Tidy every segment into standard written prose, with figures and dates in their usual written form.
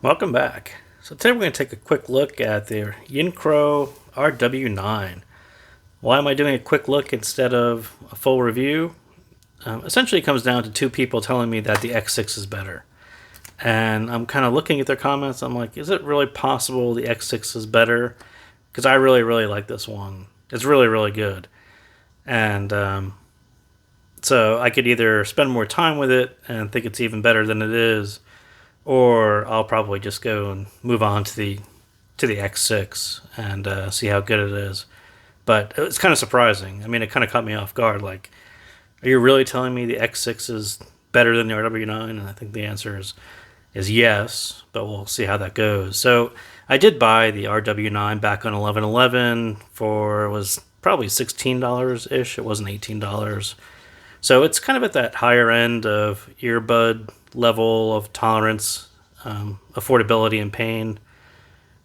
Welcome back. So today we're going to take a quick look at the Yincrow RW-9. Why am I doing a quick look instead of a full review? Essentially it comes down to two people telling me that the X6 is better. And I'm kind of looking at their comments. I'm like, is it really possible the X6 is better? Because I really like this one. It's really good. And so I could either spend more time with it and think it's even better than it is, or I'll probably just go and move on to the X6 and see how good it is. But it's kind of surprising. I mean, it kind of caught me off guard. Like, are you really telling me the X6 is better than the RW9? And I think the answer is yes, but we'll see how that goes. So I did buy the RW9 back on 11/11 for, it was probably $16 ish. It wasn't $18. So it's kind of at that higher end of earbud level of tolerance, affordability, and pain.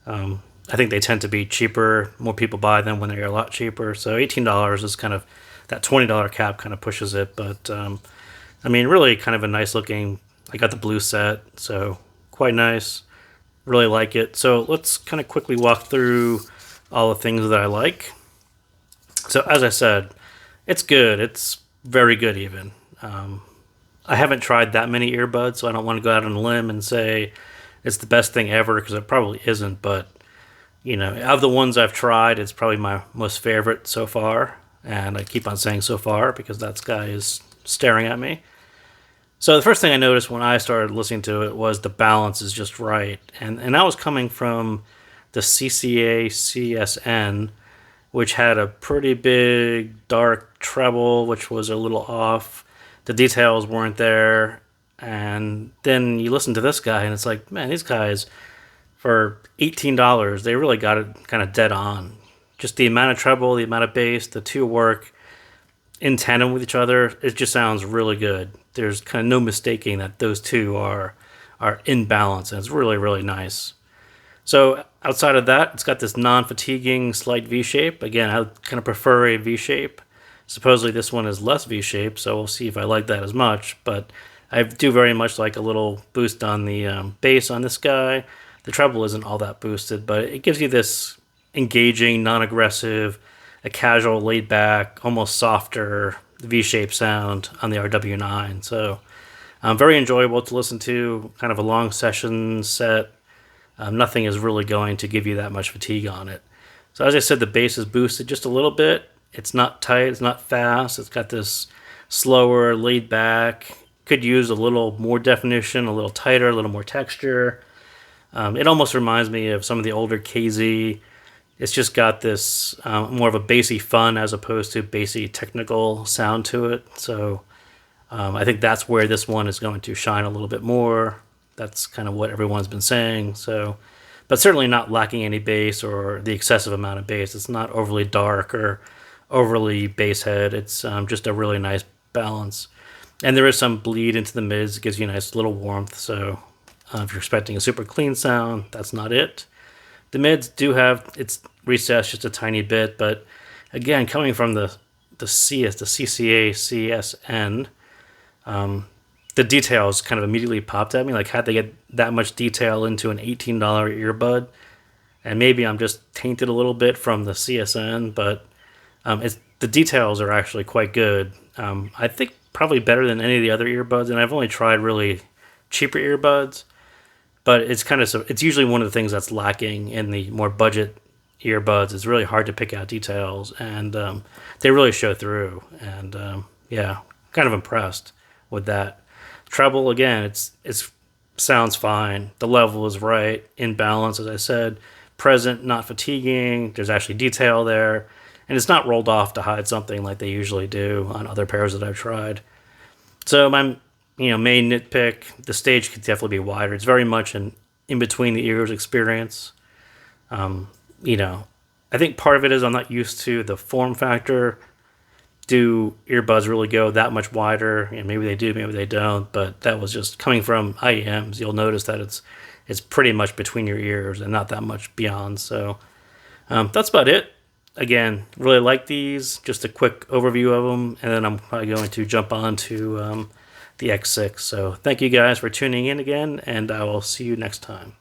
I think they tend to be cheaper. More people buy them when they're a lot cheaper. So $18 is kind of that $20 cap kind of pushes it. But I mean, really kind of a nice looking. I got the blue set, so quite nice. Really like it. So let's kind of quickly walk through all the things that I like. So as I said, it's good. It's very good even. I haven't tried that many earbuds, so I don't want to go out on a limb and say it's the best thing ever, because it probably isn't. But, you know, of the ones I've tried, it's probably my most favorite so far. And I keep on saying so far because that guy is staring at me. So the first thing I noticed when I started listening to it was the balance is just right. And that was coming from the CCA CSN, which had a pretty big dark treble, which was a little off. The details weren't there. And then you listen to this guy and it's like, man, these guys, for $18, they really got it kind of dead on. Just the amount of treble, the amount of bass, the two work in tandem with each other. It just sounds really good. There's kind of no mistaking that those two are in balance, and it's really nice. So outside of that, it's got this non-fatiguing slight V-shape. Again, I kind of prefer a V-shape. Supposedly this one is less V-shape, so we'll see if I like that as much. But I do very much like a little boost on the bass on this guy. The treble isn't all that boosted, but it gives you this engaging, non-aggressive, a casual, laid-back, almost softer V-shape sound on the RW9. So very enjoyable to listen to, kind of a long session set. Nothing is really going to give you that much fatigue on it. So as I said, the bass is boosted just a little bit. It's not tight, it's not fast. It's got this slower, laid back. Could use a little more definition, a little tighter, a little more texture. It almost reminds me of some of the older KZ. It's just got this more of a bassy fun as opposed to bassy technical sound to it. So I think that's where this one is going to shine a little bit more. That's kind of what everyone's been saying. So, but certainly not lacking any bass or the excessive amount of bass. It's not overly dark or overly bass head. It's just a really nice balance. And there is some bleed into the mids. It gives you a nice little warmth. So if you're expecting a super clean sound, that's not it. The mids do have its recess just a tiny bit, but again, coming from the CCA CSN, the details kind of immediately popped at me. Like, how'd they get that much detail into an $18 earbud? And maybe I'm just tainted a little bit from the CSN, but the details are actually quite good. I think probably better than any of the other earbuds, and I've only tried really cheaper earbuds, but it's usually one of the things that's lacking in the more budget earbuds. It's really hard to pick out details, and they really show through. And yeah, kind of impressed with that. Treble, again, it sounds fine. The level is right, in balance, as I said. Present, not fatiguing. There's actually detail there. And it's not rolled off to hide something like they usually do on other pairs that I've tried. So my main nitpick, the stage could definitely be wider. It's very much an in-between the ears experience. I think part of it is I'm not used to the form factor. Do earbuds really go that much wider? And maybe they do, maybe they don't. But that was just coming from IEMs. You'll notice that it's pretty much between your ears and not that much beyond. So that's about it. Again, really like these. Just a quick overview of them, and then I'm probably going to jump on to the X6. So thank you guys for tuning in again, and I will see you next time.